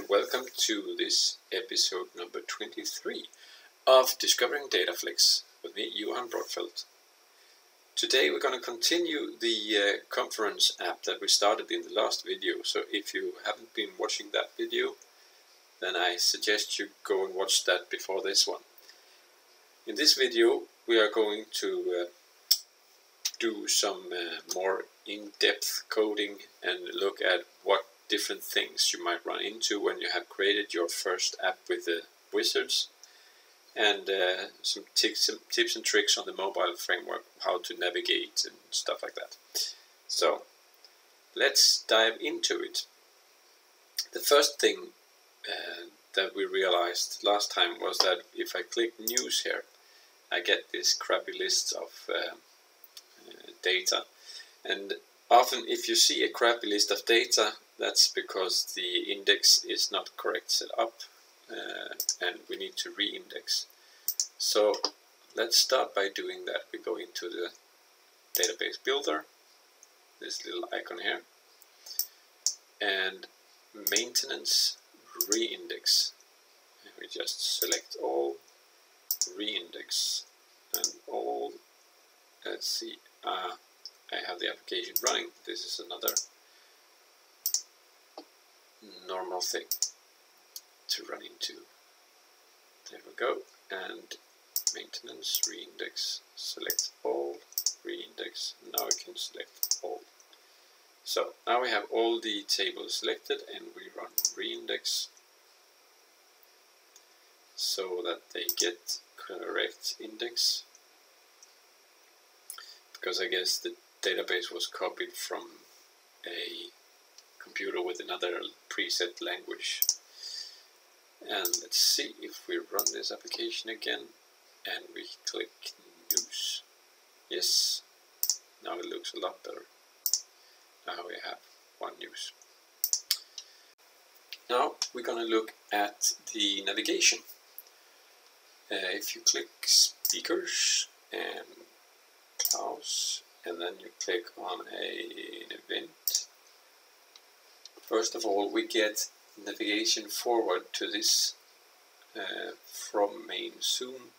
welcome to this episode number 23 of Discovering DataFlex with me, Johan Broadfeldt. Today we're going to continue the conference app that we started in the last video, so if you haven't been watching that video, then I suggest you go and watch that before this one. In this video we are going to do some more in-depth coding and look at what different things you might run into when you have created your first app with the wizards, and some tips and tricks on the mobile framework, how to navigate and stuff like that. So let's dive into it. The first thing that we realized last time was that if I click news here, I get this crappy list of data, and often if you see a crappy list of data, that's because the index is not correct set up, and we need to re-index. So let's start by doing that. We go into the database builder, this little icon here, and maintenance re-index. And we just select all, re-index, and all. Let's see. I have the application running. This is another normal thing to run into. There we go. And maintenance, re-index, select all, re-index. Now we can select all. So now we have all the tables selected, and we run re-index so that they get correct index. Because I guess the database was copied from a computer with another preset language. And let's see if we run this application again and we click news. Yes, now it looks a lot better. Now we have one news. Now we're going to look at the navigation. If you click speakers and house, and then you click on an event. First of all, we get navigation forward to this from main zoom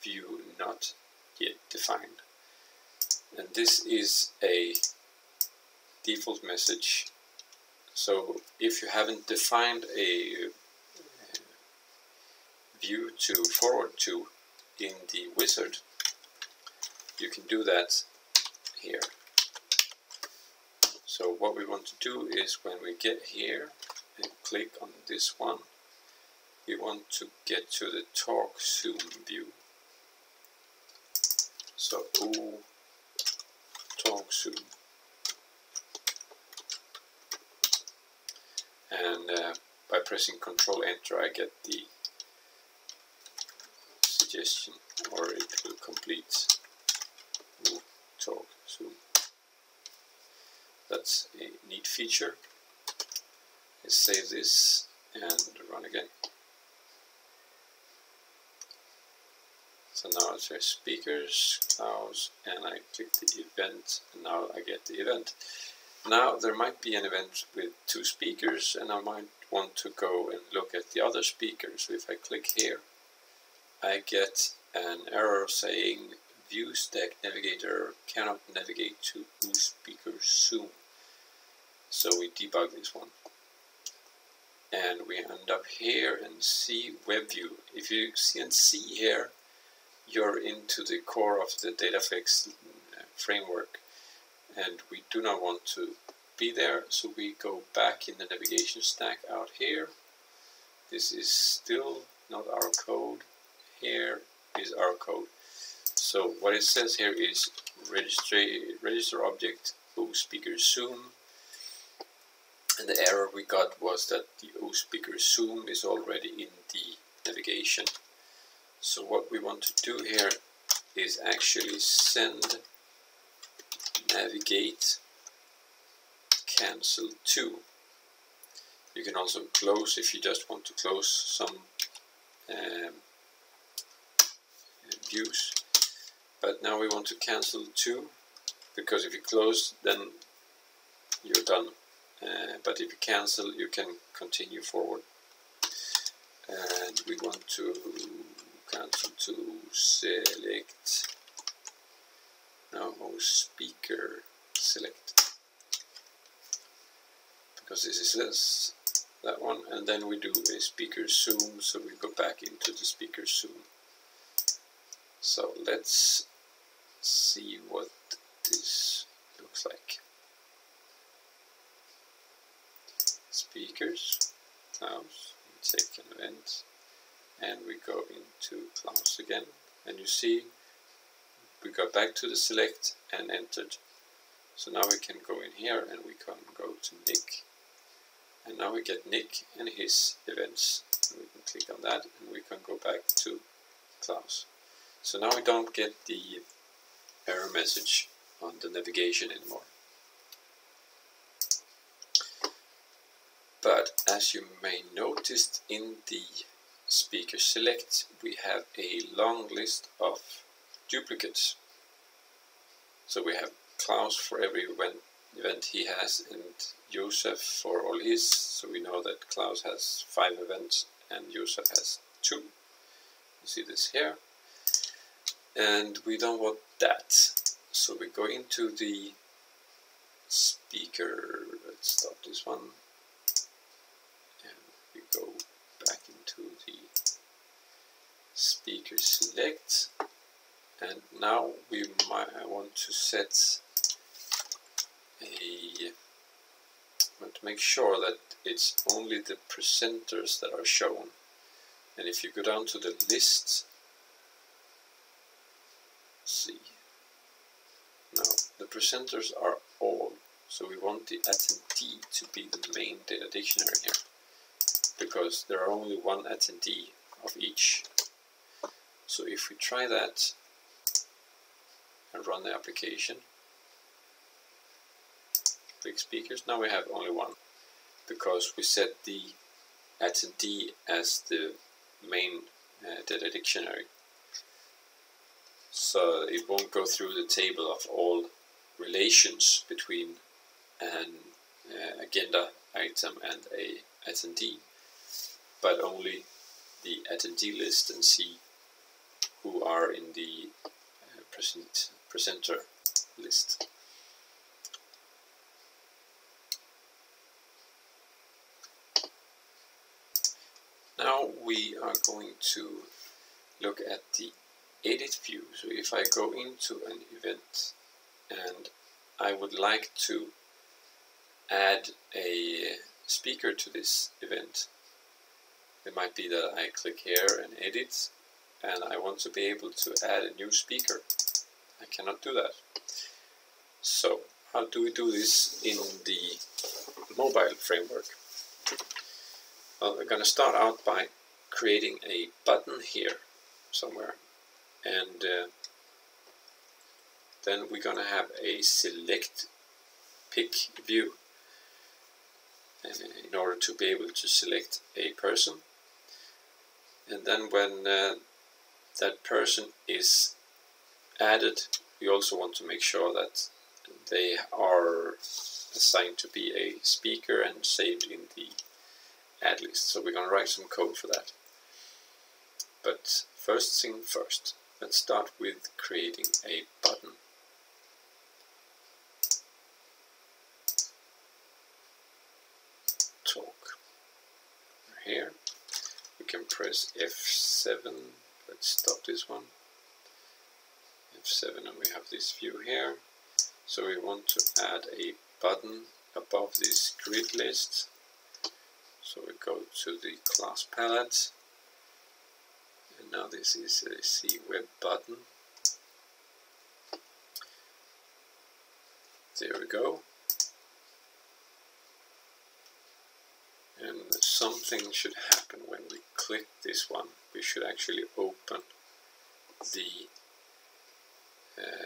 view not yet defined. And this is a default message. So if you haven't defined a view to forward to in the wizard, you can do that here. So what we want to do is when we get here and click on this one, we want to get to the talk zoom view. So talk zoom, and by pressing Ctrl Enter I get the suggestion, or it will complete. Talk zoom. That's a neat feature. Let's save this and run again. So now it says speakers, clouds, and I click the event, and now I get the event. Now there might be an event with two speakers, and I might want to go and look at the other speakers. So if I click here, I get an error saying View Stack Navigator cannot navigate to speaker zoom. So we debug this one. And we end up here and see web view. If you can see here, you're into the core of the DataFlex framework. And we do not want to be there, so we go back in the navigation stack out here. This is still not our code. Here is our code. So what it says here is register object speaker zoom, and the error we got was that the speaker zoom is already in the navigation. So what we want to do here is actually send navigate cancel to. You can also close if you just want to close some views. But now we want to cancel to, because if you close, then you're done. But if you cancel, you can continue forward. and we want to cancel to select now speaker select, because this is that one, and then we do a speaker zoom, so we go back into the speaker zoom. So let's see what this looks like. Speakers, Klaus, take an event, and we go into Klaus again, and you see we got back to the select and entered. So now we can go in here and we can go to Nick, and now we get Nick and his events, and we can click on that and we can go back to Klaus. So now we don't get the error message on the navigation anymore. But as you may notice, in the speaker select we have a long list of duplicates. So we have Klaus for every event he has, and Josef for all his. So we know that Klaus has 5 events and Josef has 2. You see this here. And we don't want that. So we go into the speaker, let's stop this one. And we go back into the speaker select. And now we want to set want to make sure that it's only the presenters that are shown. And if you go down to the list, see, now the presenters are all, so we want the attendee to be the main data dictionary here, because there are only one attendee of each. So if we try that and run the application, click speakers, now we have only one, because we set the attendee as the main data dictionary. So it won't go through the table of all relations between an agenda item and a attendee, but only the attendee list, and see who are in the presenter list. Now we are going to look at the edit view. So if I go into an event and I would like to add a speaker to this event, it might be that I click here and edit, and I want to be able to add a new speaker. I cannot do that. So how do we do this in the mobile framework? Well, we're going to start out by creating a button here somewhere, and then we're going to have a select pick view in order to be able to select a person. And then when that person is added, we also want to make sure that they are assigned to be a speaker and saved in the add list. So we're going to write some code for that. But first thing first, let's start with creating a button. Talk. Here we can press F7. Let's stop this one. F7, and we have this view here. So we want to add a button above this grid list. So we go to the class palette, and now this is a C web button. There we go. And something should happen when we click this one. We should actually open the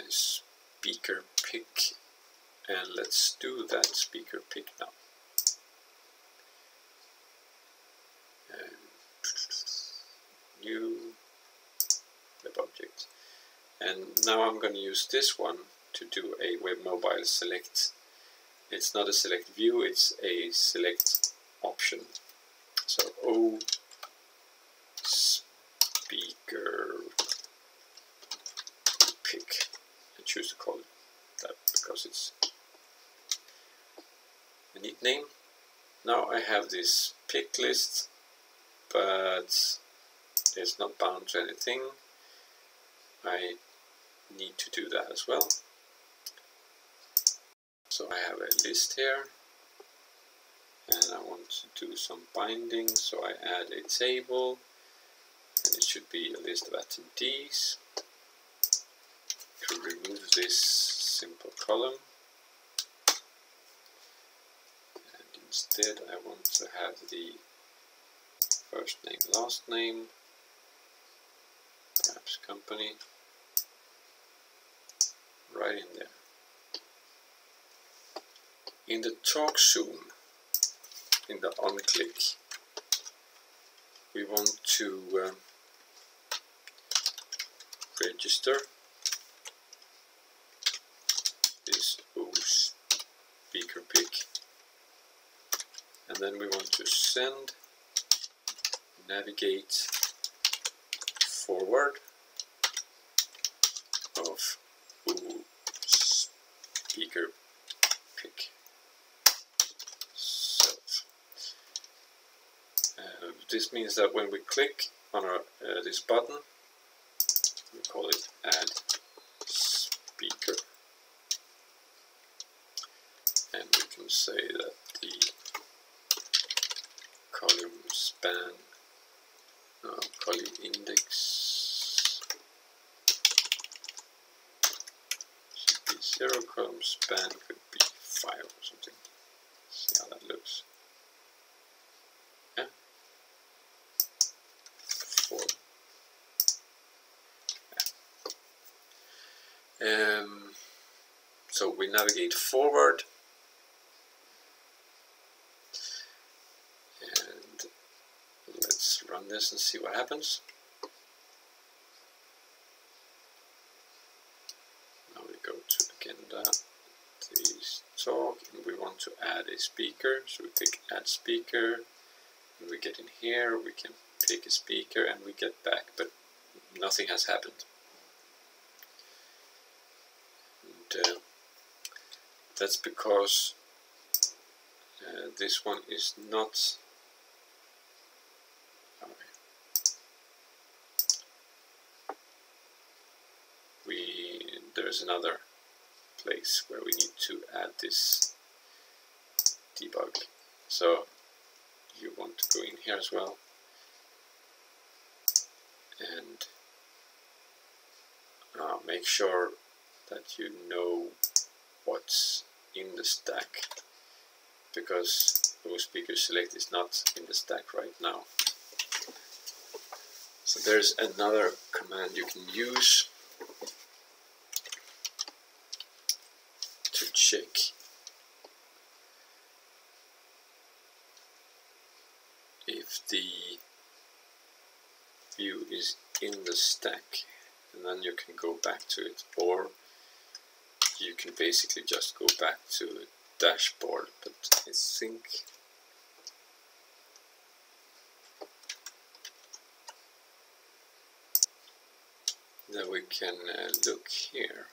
speaker pick, and let's do that speaker pick now. New web object, and now I'm going to use this one to do a web mobile select. It's not a select view, it's a select option. So O speaker pick. I choose to call it that because it's a neat name. Now I have this pick list, but it's not bound to anything. I need to do that as well. So I have a list here, and I want to do some binding, so I add a table, and it should be a list of attendees. To remove this simple column, and instead I want to have the first name, last name, perhaps company, right in there. In the talk zoom, in the on click, we want to register this speaker pick, and then we want to send, navigate forward of speaker pick self. This means that when we click on this button, we call it add speaker, and we can say that the column span, column index should be 0, column span could be 5 or something. See how that looks. Yeah, 4. Yeah. So we navigate forward, and let's run this and see what happens. Now we go to agenda, this talk, and we want to add a speaker, so we pick add speaker, and we get in here, we can pick a speaker and we get back, but nothing has happened. And that's because this one is not there's another place where we need to add this debug. So you want to go in here as well and make sure that you know what's in the stack, because speaker select is not in the stack right now. So there's another command you can use to check if the view is in the stack, and then you can go back to it, or you can basically just go back to the dashboard. But I think that we can look here.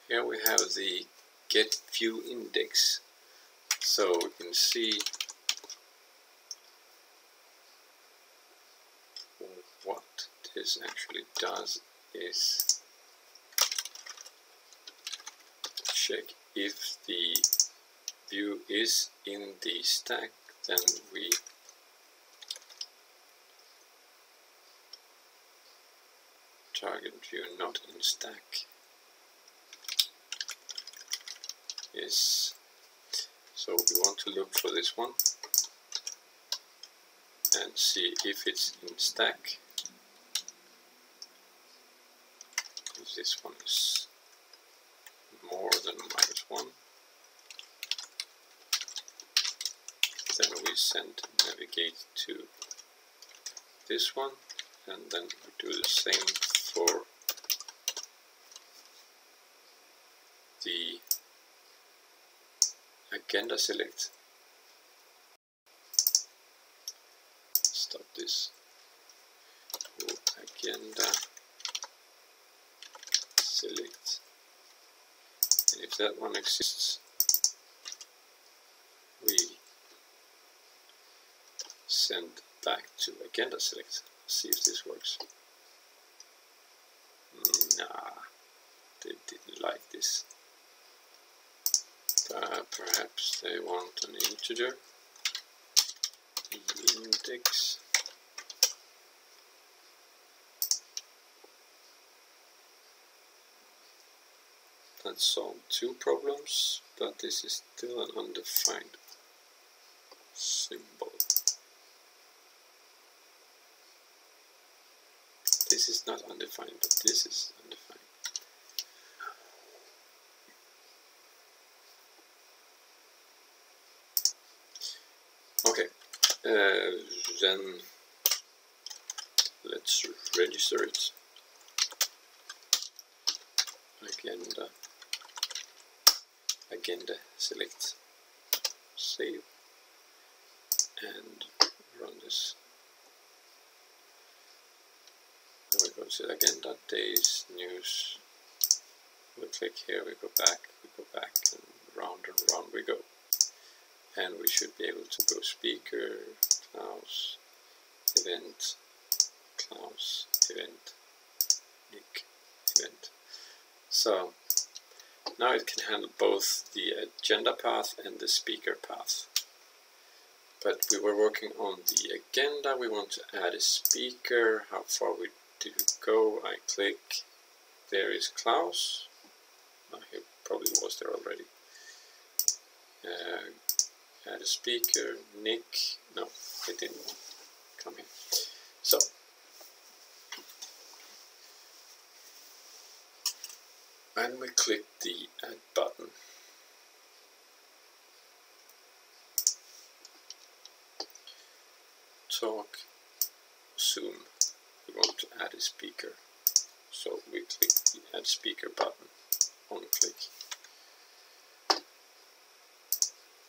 Here we have the get view index, so we can see what this actually does is check if the view is in the stack, then we target view not in stack is, so we want to look for this one and see if it's in stack. If this one is more than -1, then we send navigate to this one, and then we do the same for the agenda select. Stop this. agenda select, and if that one exists, we send back to agenda select. See if this works. Nah, they didn't like this. Perhaps they want an integer. Index. That solved two problems, but this is still an undefined symbol. This is not undefined, but this is undefined. Okay, then let's register it. Agenda select, save, and run this. Then we go to agenda, days, news. We click here, we go back, and round we go. And we should be able to go speaker, Klaus, event, Klaus, event, Nick, event. So now it can handle both the agenda path and the speaker path. But we were working on the agenda. We want to add a speaker. How far did we go? I click. There is Klaus. Oh, he probably was there already. Add a speaker. Nick. No, it didn't come in. So when we click the add button, talk, Zoom, we want to add a speaker. So we click the add speaker button, on click.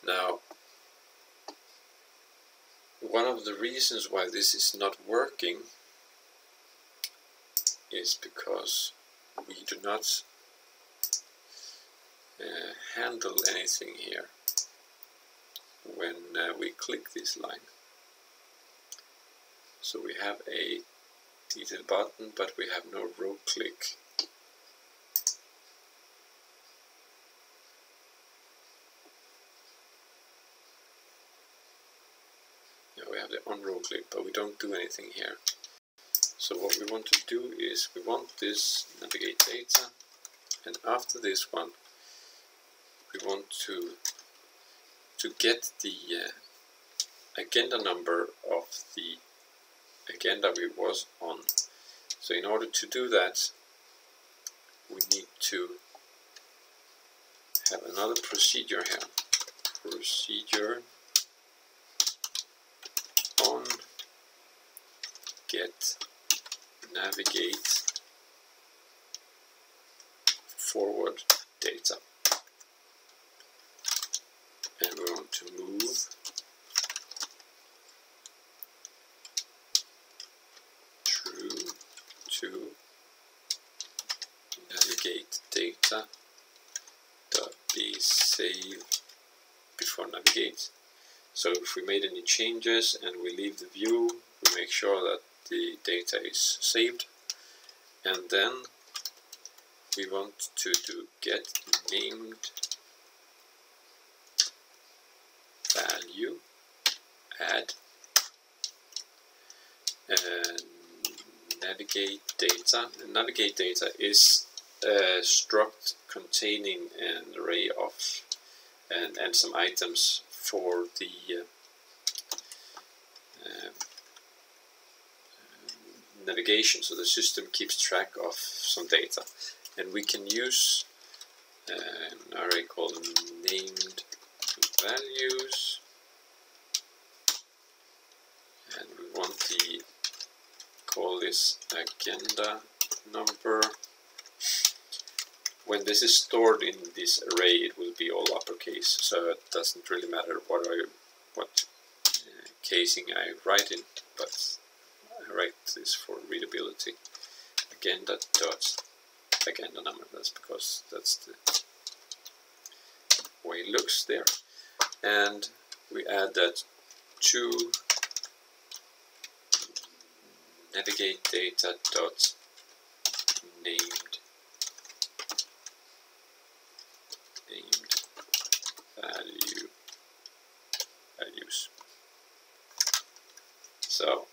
Now, one of the reasons why this is not working is because we do not handle anything here when we click this line. So we have a detail button, but we have no row click. Yeah, we have the on row click, but we don't do anything here. So what we want to do is we want this navigate data, and after this one we want to get the agenda number of the agenda we was on. So in order to do that, we need to have another procedure here. Procedure on get navigate forward data, and we want to move through to navigate data dot be saved before navigate. So if we made any changes and we leave the view, we make sure that the data is saved, and then we want to do get named value add and navigate data. And navigate data is a struct containing an array of and some items for the navigation, so the system keeps track of some data, and we can use an array called named values, and we want to call this agenda number. When this is stored in this array, it will be all uppercase, so it doesn't really matter what casing I write in, but write this for readability. Agenda dot agenda number. That's because that's the way it looks there. And we add that to navigate data dot named values. So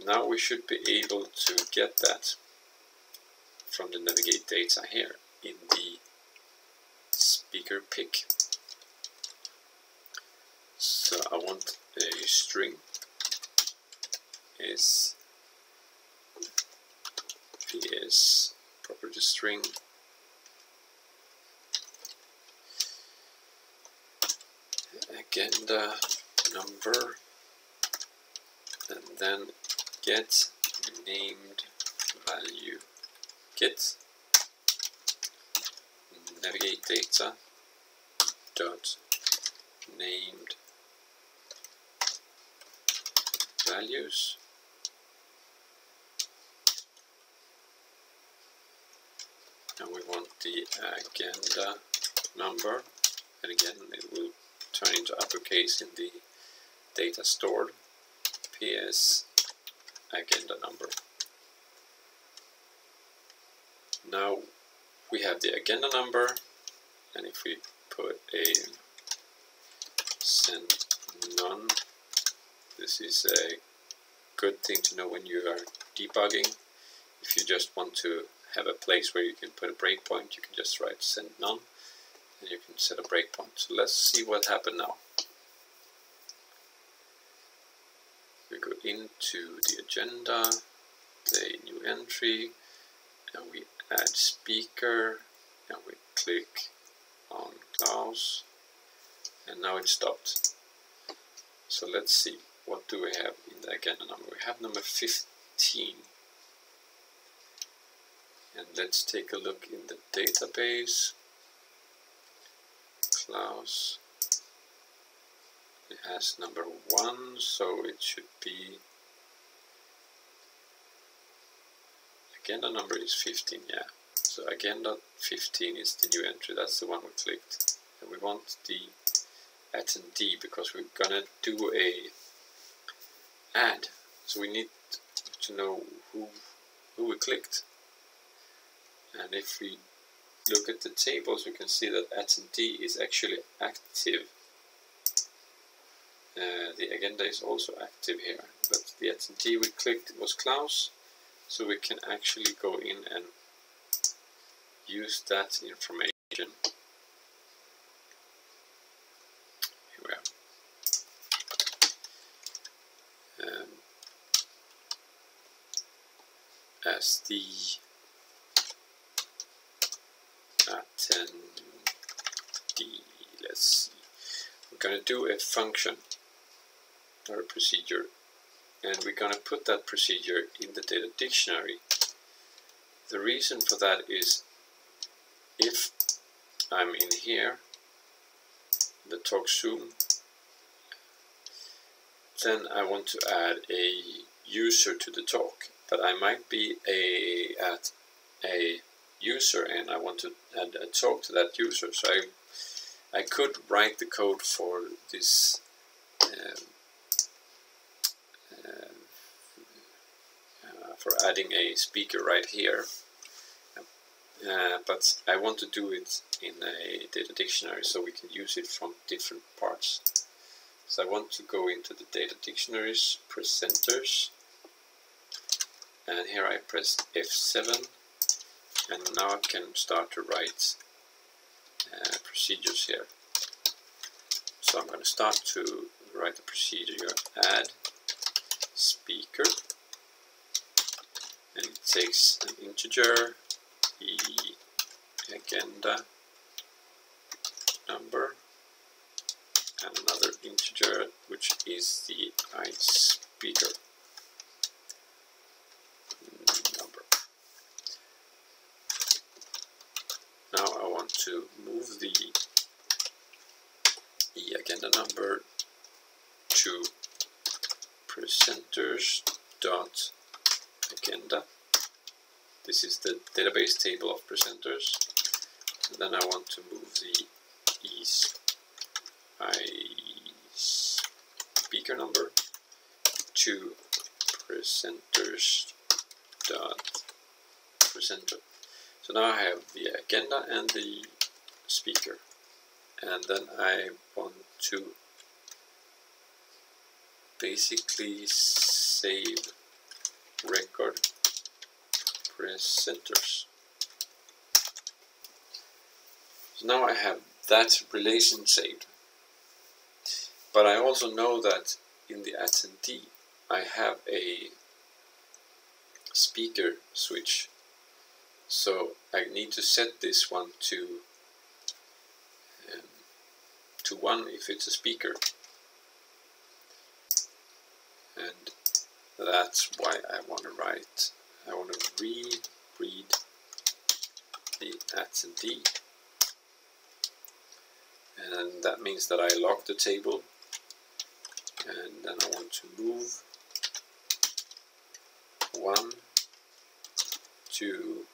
now we should be able to get that from the navigate data here in the speaker pick. So I want a string is PS property string agenda number, and then get named value, get navigate data dot named values, and we want the agenda number, and again it will turn into uppercase in the data stored, PS agenda number. Now we have the agenda number, and if we put a send none, this is a good thing to know when you are debugging. If you just want to have a place where you can put a breakpoint, you can just write send none, and you can set a breakpoint. So let's see what happened now. We go into the agenda, the new entry, and we add speaker, and we click on Klaus, and now it stopped. So let's see, what do we have in the agenda number? We have number 15. And let's take a look in the database. Klaus, it has number 1, so it should be, agenda number is 15, yeah. So agenda 15 is the new entry, that's the one we clicked. And we want the attendee because we're gonna do a add. So we need to know who we clicked. And if we look at the tables, we can see that attendee is actually active. The agenda is also active here, but the attendee we clicked was Klaus, so we can actually go in and use that information. Here we are. As the attendee, let's see, we're going to do a function or a procedure, and we're going to put that procedure in the data dictionary. The reason for that is if I'm in here, the talk zoom, then I want to add a user to the talk, but I might be at a user and I want to add a talk to that user. So I could write the code for this for adding a speaker right here, but I want to do it in a data dictionary so we can use it from different parts. So I want to go into the data dictionaries, presenters, and here I press F7, and now I can start to write procedures here. So I'm going to start to write the procedure add speaker, and it takes an integer, the agenda number, and another integer which is the speaker number. Now I want to move the agenda number to presenters dot agenda. This is the database table of presenters. And then I want to move the speaker number to presenters dot presenter. So now I have the agenda and the speaker, and then I want to basically save record presenters. So now I have that relation saved, but I also know that in the attendee I have a speaker switch, so I need to set this one to 1 if it's a speaker, and that's why I want to reread the attendee, and that means that I lock the table, and then I want to move 1 to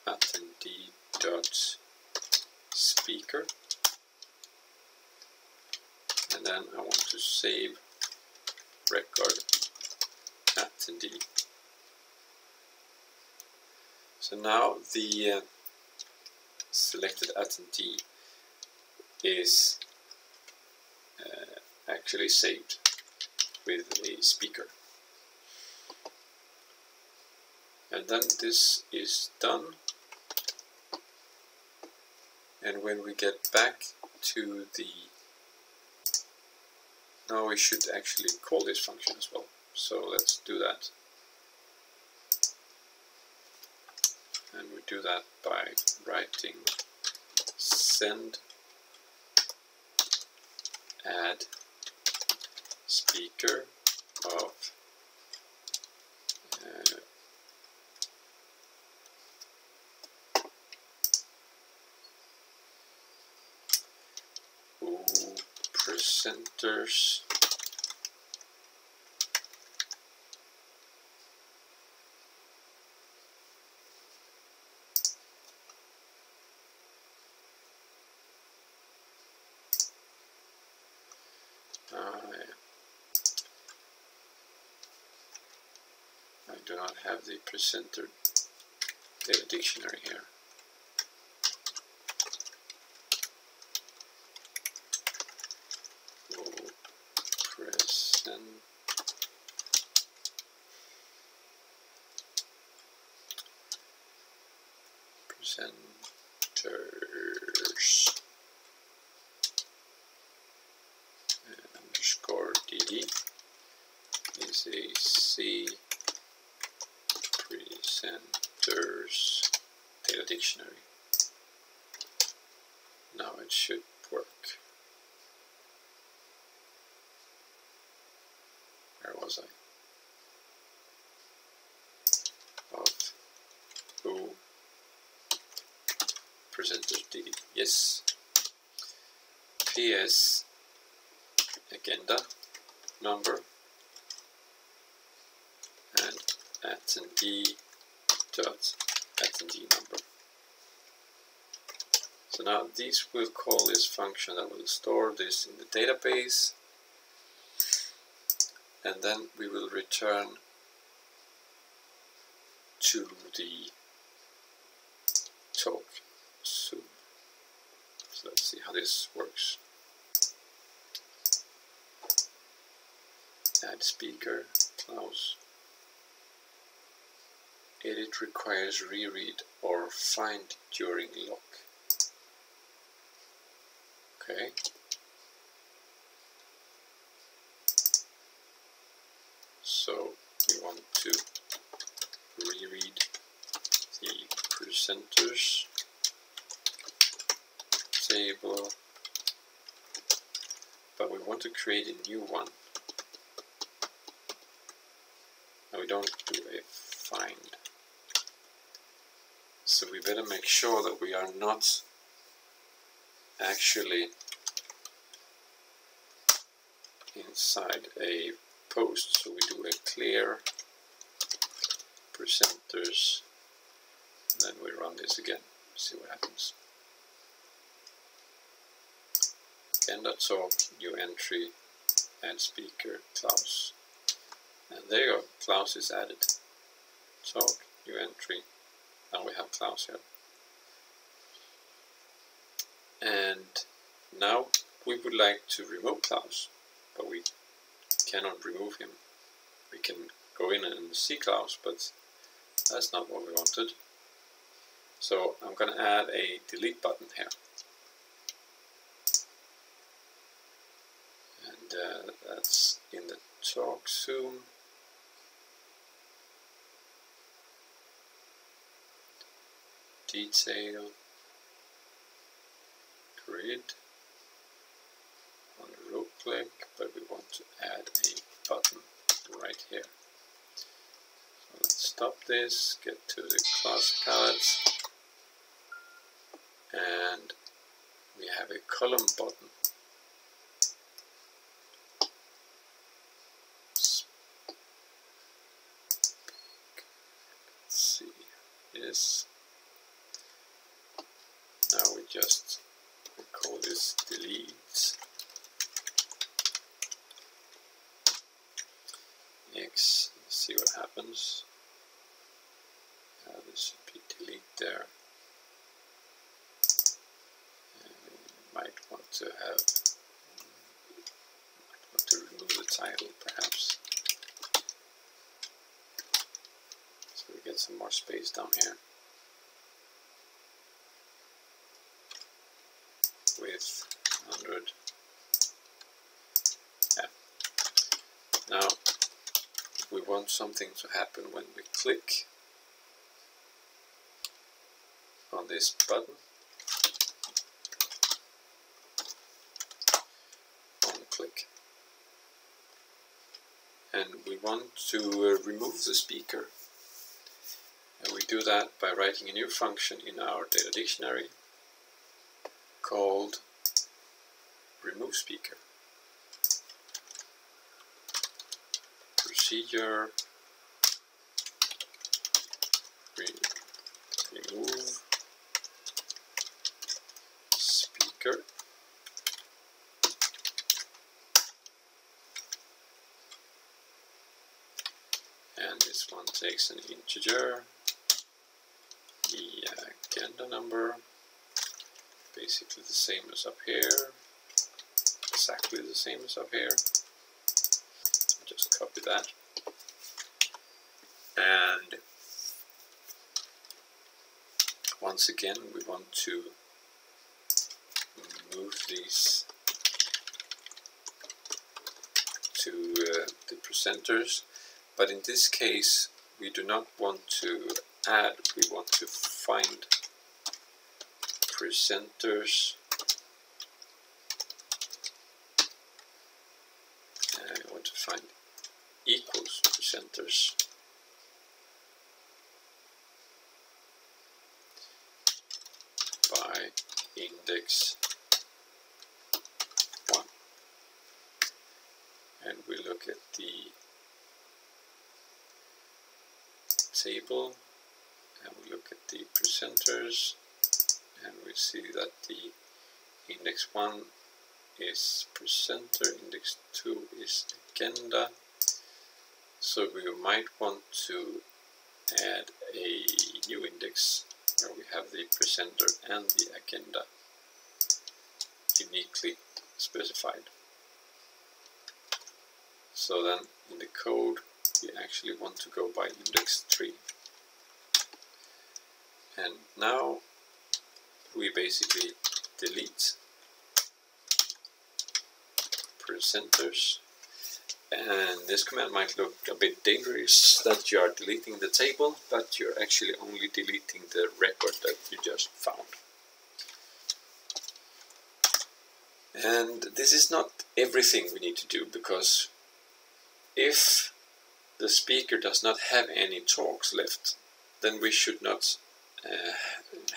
attendee dot speaker, and then I want to save record attendee. So now the selected attendee is actually saved with a speaker. And then this is done, and when we get back to the, now we should actually call this function as well, so let's do that. And we do that by writing send add speaker of presenters I do not have the presenter data dictionary here. Presenters underscore dd is a C presenters data dictionary. Now it should work. Where was I? Of who presenters dd. Yes. PS agenda number and attendee dot attendee number. So now these will call this function that will store this in the database, and then we will return to the talk soon. So let's see how this works. Add speaker, close. Edit requires reread or find during lock. Okay. So we want to reread the presenters table, but we want to create a new one. And we don't do a find. So we better make sure that we are not actually inside a post, so we do a clear presenters, and then we run this again, see what happens. Agenda.talk, new entry, add speaker, Klaus. And there you go, Klaus is added. Talk, new entry, now we have Klaus here. And now we would like to remove Klaus, but we cannot remove him. We can go in and see Klaus, but that's not what we wanted. So I'm going to add a delete button here. And that's in the talk soon. Detail, grid, on the row click, but we want to add a button right here. So let's stop this, get to the class palette, and we have a column button. Let's see, yes. Now we just call this delete X. Let's see what happens. This should be delete there. And we might want to remove the title perhaps. So we get some more space down here. With 100. Yeah. Now we want something to happen when we click on this button. One click. And we want to remove the speaker. And we do that by writing a new function in our data dictionary called remove speaker. Procedure remove speaker. And this one takes an integer, the agenda number, basically the same as up here, exactly the same as up here. Just copy that. And once again, we want to move these to the presenters, but in this case, we do not want to add, we want to find presenters, and I want to find equals presenters. By index 1. And we look at the table and we look at the presenters and we see that the index 1 is presenter, index 2 is agenda. So we might want to add a new index where we have the presenter and the agenda uniquely specified. So then in the code we actually want to go by index 3. And now we basically delete presenters. And this command might look a bit dangerous that you are deleting the table, but you're actually only deleting the record that you just found. And this is not everything we need to do, because if the speaker does not have any talks left, then we should not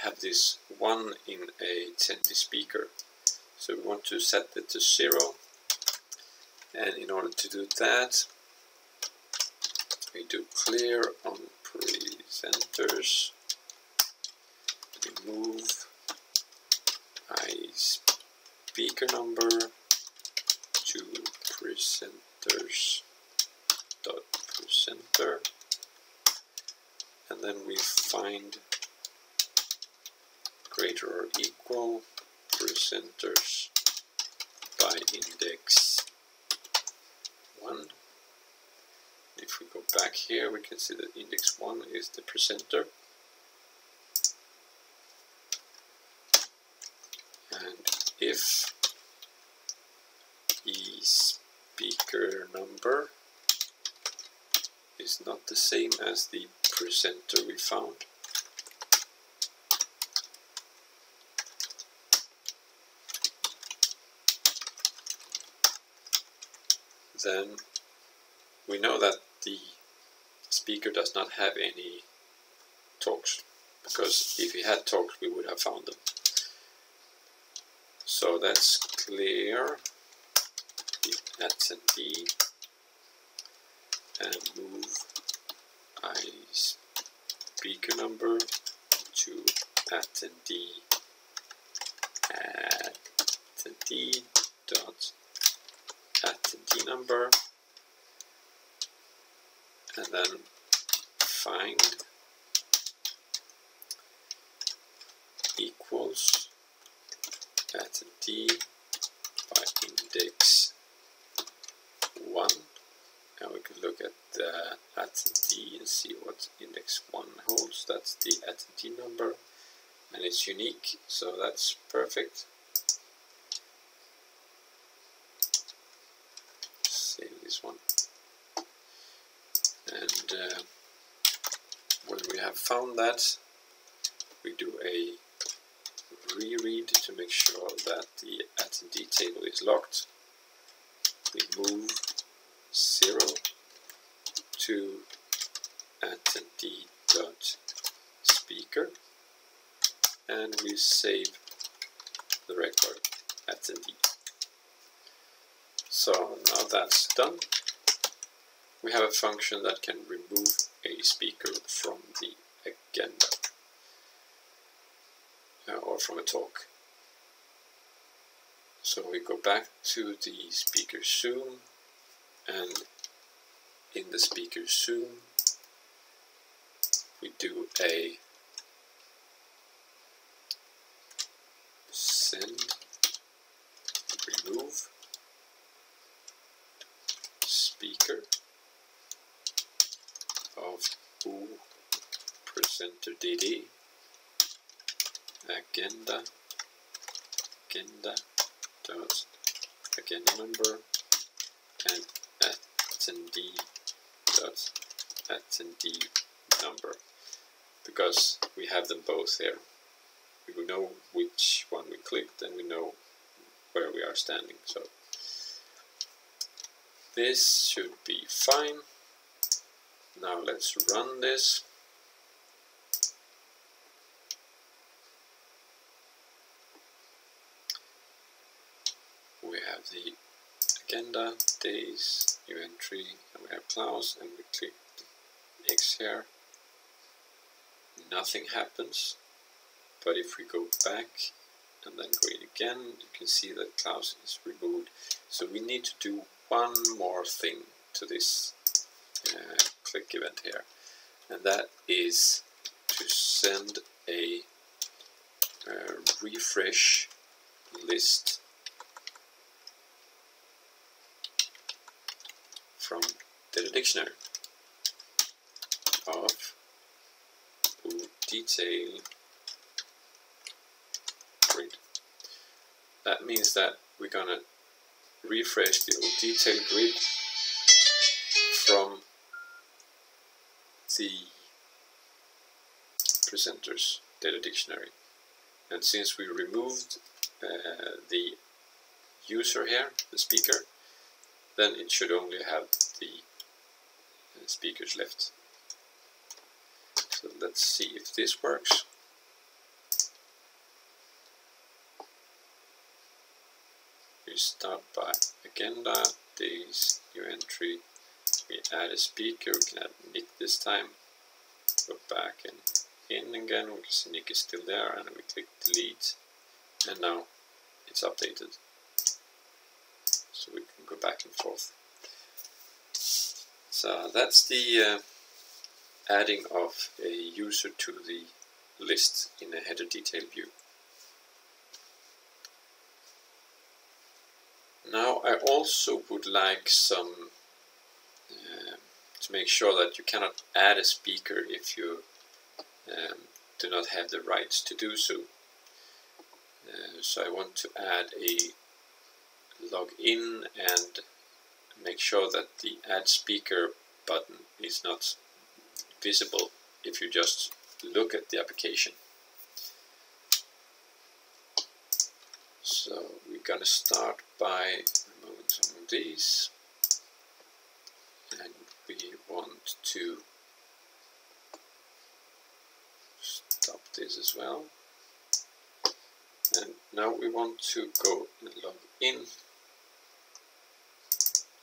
have this 1 in a empty speaker. So we want to set it to 0. And in order to do that, we do clear on presenters, remove speaker number to presenters dot presenter, and then we find greater or equal presenters by index 1. If we go back here, we can see that index 1 is the presenter, and if speaker number is not the same as the presenter we found, then we know that the speaker does not have any talks, because if he had talks we would have found them. So that's clear the attendee and move speaker number to attendee dot attendee number, and then find equals attendee by index 1, and we can look at the attendee and see what index 1 holds. That's the attendee number, and it's unique, so that's perfect. Save this one, and when we have found that, we do a reread to make sure that the attendee table is locked. We move 0 to attendee dot speaker, and we save the record attendee. So now that's done, we have a function that can remove a speaker from the agenda or from a talk. So we go back to the speaker soon, and in the speaker soon we do a send remove speaker of presenter dd agenda dot agenda number and attendee dot attendee number, because we have them both here. We will know which one we clicked, and we know where we are standing. So this should be fine. Now let's run this. We have the agenda, days, new entry, and we have Klaus, and we click the X here. Nothing happens, but if we go back and then go in again, you can see that Klaus is removed. So we need to do one more thing to this click event here, and that is to send a refresh list from data dictionary of detail grid. That means that we're gonna refresh the old detail grid from the presenters data dictionary. And since we removed the user here, the speaker, then it should only have the speakers left. So let's see if this works. We start by agenda, days, new entry, we add a speaker, we can add Nick this time. Go back and in again, we can see Nick is still there, and we click delete, and now it's updated. So we can go back and forth. So that's the adding of a user to the list in a header detail view. Now I also would like some to make sure that you cannot add a speaker if you do not have the rights to do so. So I want to add a login and make sure that the add speaker button is not visible if you just look at the application. So we're going to start by removing some of these, and we want to stop this as well. And now we want to go and log in.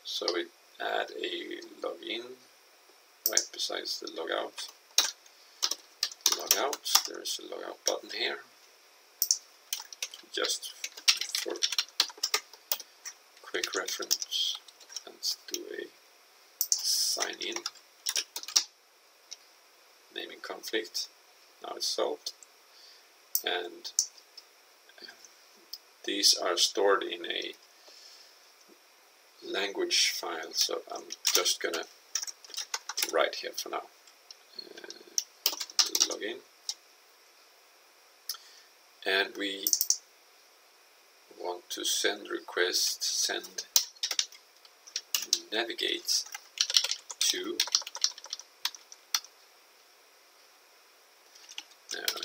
So we add a login right besides the logout. Logout, there's a logout button here. Just for quick reference, let's do a sign in. Naming conflict, now it's solved. And these are stored in a language file, so I'm just gonna write here for now. Login, and we want to send request, send navigate to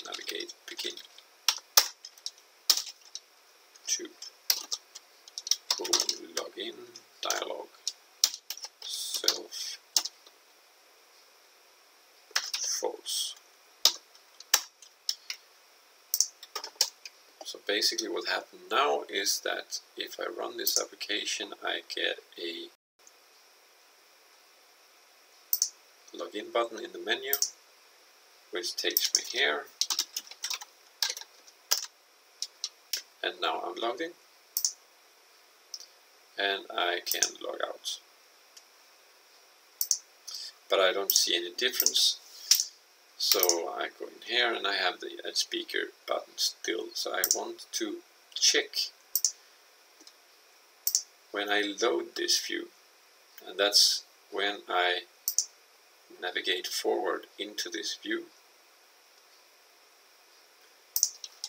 navigate begin to login dialog self false. So basically what happened now is that if I run this application, I get a login button in the menu, which takes me here, and now I'm logged in, and I can log out. But I don't see any difference. So I go in here and I have the add speaker button still. So I want to check when I load this view, and that's when I navigate forward into this view.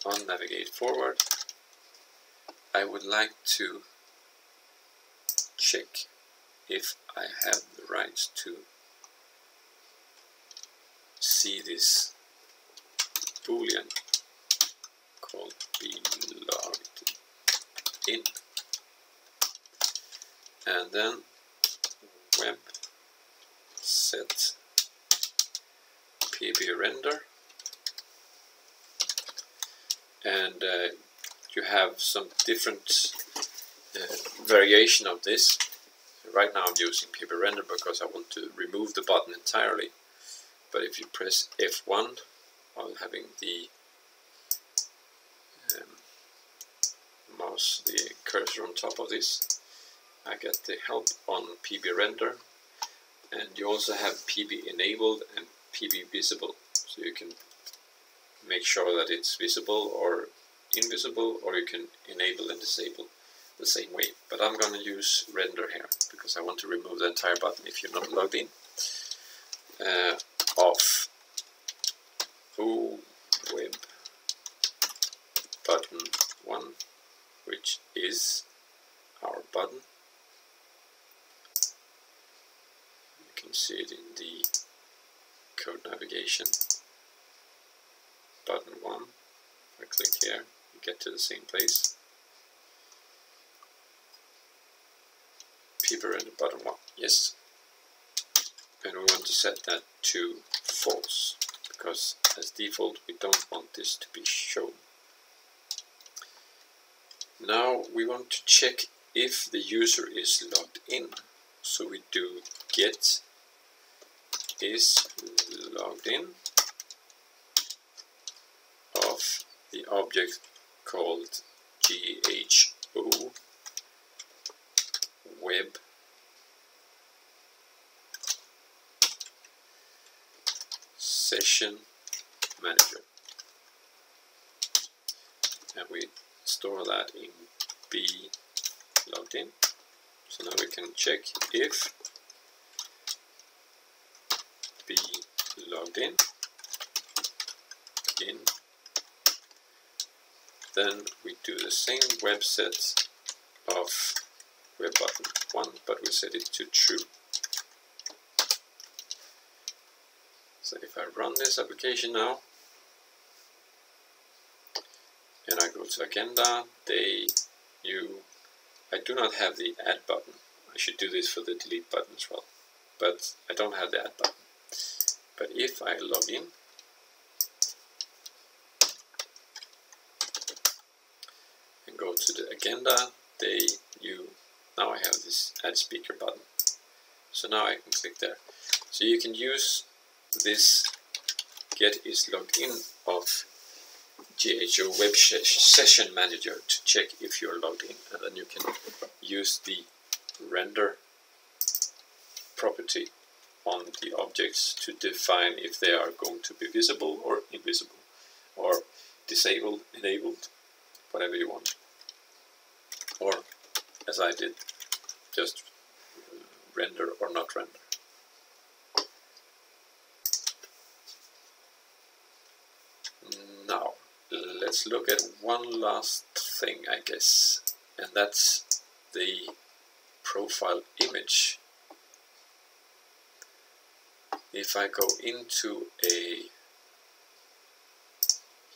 On navigate forward, I would like to check if I have the rights to see this boolean called be logged in, and then web set pb render, and you have some different variation of this. Right now I'm using pb render because I want to remove the button entirely. But if you press F1 while having the mouse, the cursor on top of this, I get the help on PB render, and you also have PB enabled and PB visible, so you can make sure that it's visible or invisible, or you can enable and disable the same way. But I'm going to use render here because I want to remove the entire button if you're not logged in. Of web button 1, which is our button. You can see it in the code navigation. Button 1. If I click here, you get to the same place. PB render button 1. Yes. And we want to set that to false, because as default we don't want this to be shown. Now we want to check if the user is logged in. So we do get is logged in of the object called GHO web session manager, and we store that in B logged in. So now we can check if B logged in, then we do the same web set of web button 1, but we set it to true. So if I run this application now, and I go to agenda, day, new, I do not have the add button. I should do this for the delete button as well, but I don't have the add button. But if I log in and go to the agenda, day, new, now I have this add speaker button. So now I can click there. So you can use this get is logged in of GHO web session manager to check if you're logged in, and then you can use the render property on the objects to define if they are going to be visible or invisible, or disabled, enabled, whatever you want. Or, as I did, just render or not render. Now, let's look at one last thing, I guess, and that's the profile image. If I go into a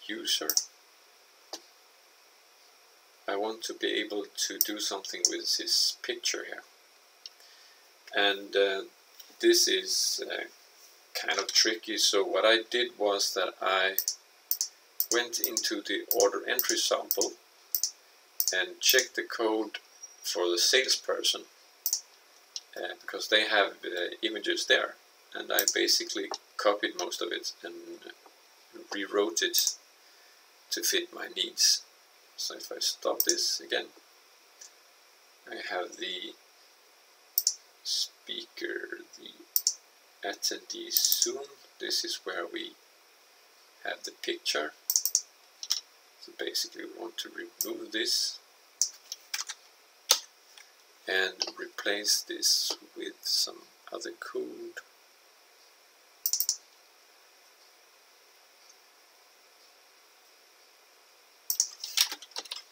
user, I want to be able to do something with this picture here. And this is kind of tricky, so what I did was that I went into the order entry sample and checked the code for the salesperson, because they have images there, and I basically copied most of it and rewrote it to fit my needs. So if I stop this again, I have the speaker, the attendee soon. This is where we have the picture. So basically we want to remove this and replace this with some other code.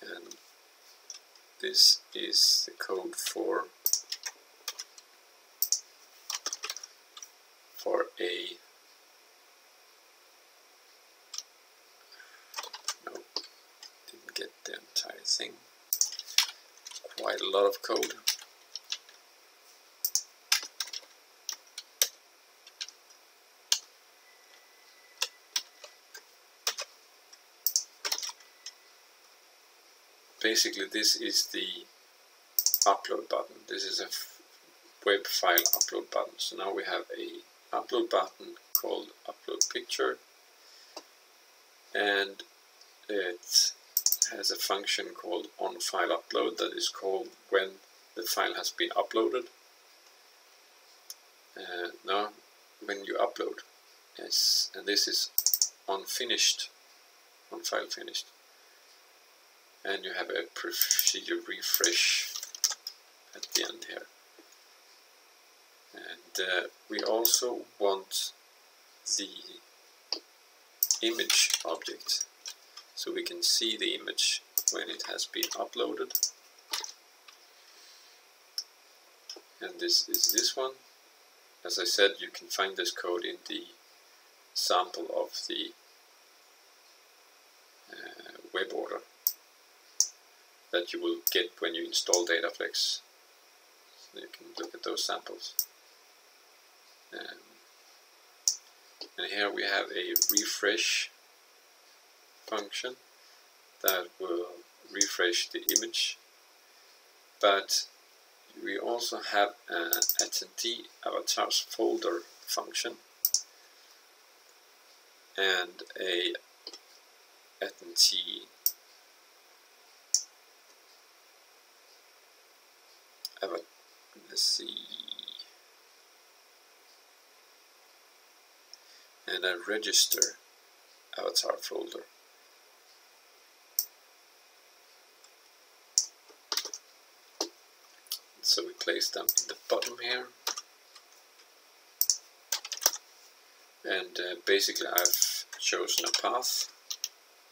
And this is the code for a get the entire thing. Quite a lot of code. Basically, this is the upload button. This is a web file upload button. So now we have a upload button called upload picture, and it has a function called onFileUpload that is called when the file has been uploaded. Now, when you upload, yes, and this is onFinished, onFileFinished, and you have a procedure refresh at the end here. And we also want the image object, so we can see the image when it has been uploaded. And this is this one. As I said, you can find this code in the sample of the web order that you will get when you install DataFlex. So you can look at those samples. And here we have a refresh function that will refresh the image, but we also have an attendee avatars folder function and a attendee let's see, and a register avatar folder. So we place them in the bottom here, and basically I've chosen a path,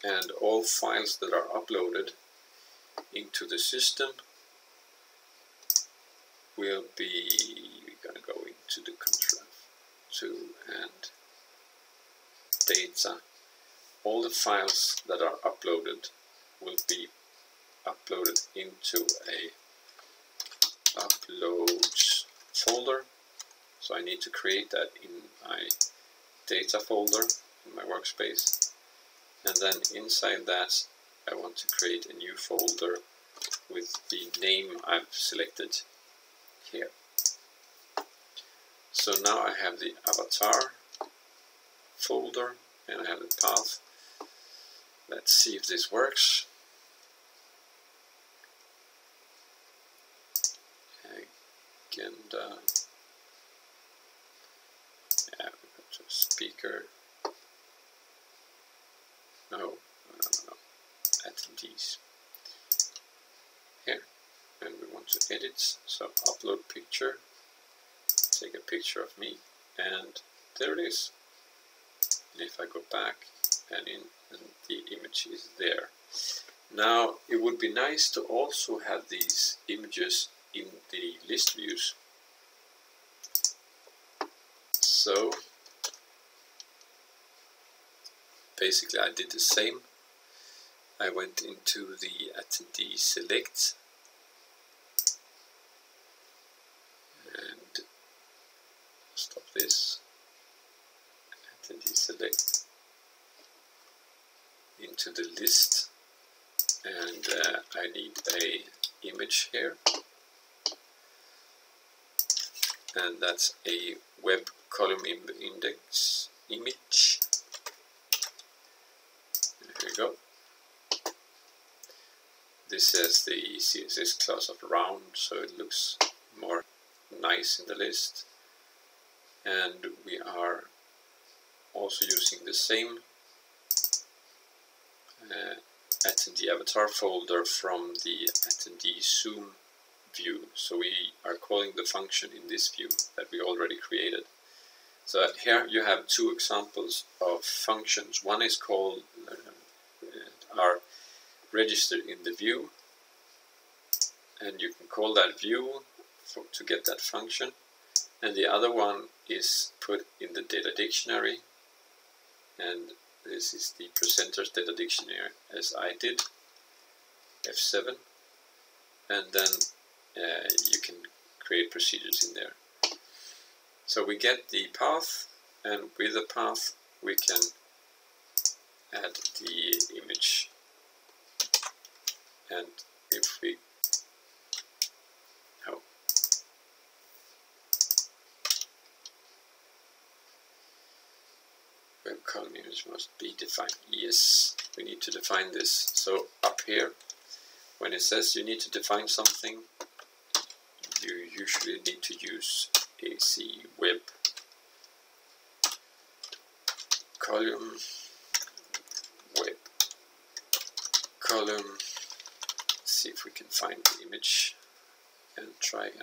and all files that are uploaded into the system will be, we're going to go into the control 2 and data. All the files that are uploaded will be uploaded into a uploads folder. So I need to create that in my data folder in my workspace, and then inside that I want to create a new folder with the name I've selected here. So now I have the avatar folder and I have the path. Let's see if this works. Agenda. Yeah, we go to speaker. No. Attendees. Here. And we want to edit. So upload picture. Take a picture of me. And there it is. And if I go back and the image is there. Now it would be nice to also have these images in the list views. So basically I did the same. I went into the attendee select and stop this. Attendee select into the list, and I need a image here, and that's a web column index image. There we go. This is the CSS class of round, so it looks more nice in the list, and we are also using the same attendee avatar folder from the attendee zoom view. So we are calling the function in this view that we already created. So here you have two examples of functions. One is called are registered in the view, and you can call that view to get that function, and the other one is put in the data dictionary, and this is the presenter's data dictionary as I did, F7, and then you can create procedures in there. So we get the path, and with the path we can add the image, and if we web column image must be defined. Yes, we need to define this. So up here, when it says you need to define something, you usually need to use AC web column, web column. Let's see if we can find the image and try again.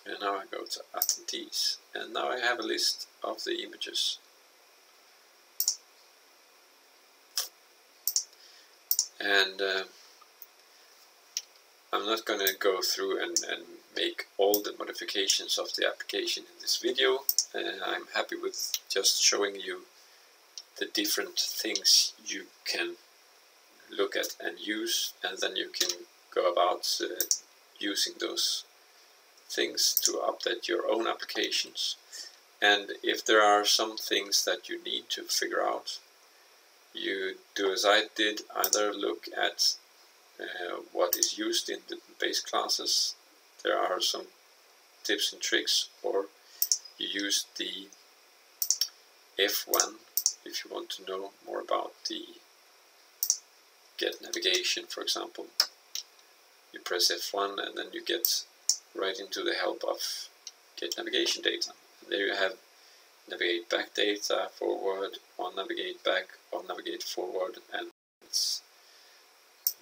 And now I go to attendees, and now I have a list of the images. And I'm not going to go through and make all the modifications of the application in this video. I'm happy with just showing you the different things you can look at and use, and then you can go about using those things to update your own applications. And if there are some things that you need to figure out, you do as I did, either look at what is used in the base classes. There are some tips and tricks, or you use the F1 if you want to know more about the get navigation, for example. You press F1 and then you get right into the help of get navigation data. And there you have navigate back data, forward, on navigate back, on navigate forward, and it's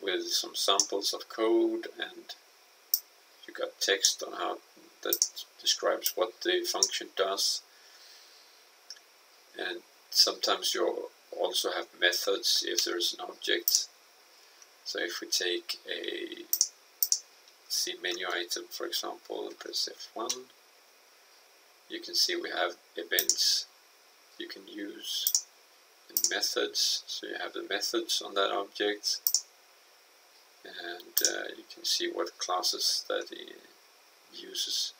with some samples of code, and you got text on how that describes what the function does. And sometimes you also have methods if there's an object. So if we take a menu item, for example, and press F1, you can see we have events you can use in methods. So you have the methods on that object, and you can see what classes that it uses,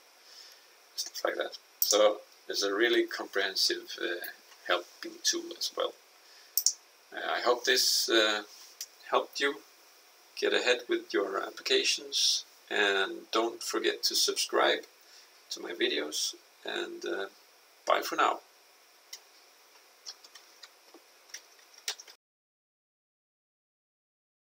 stuff like that. So it's a really comprehensive helping tool as well. I hope this helped you get ahead with your applications, and don't forget to subscribe to my videos, and bye for now.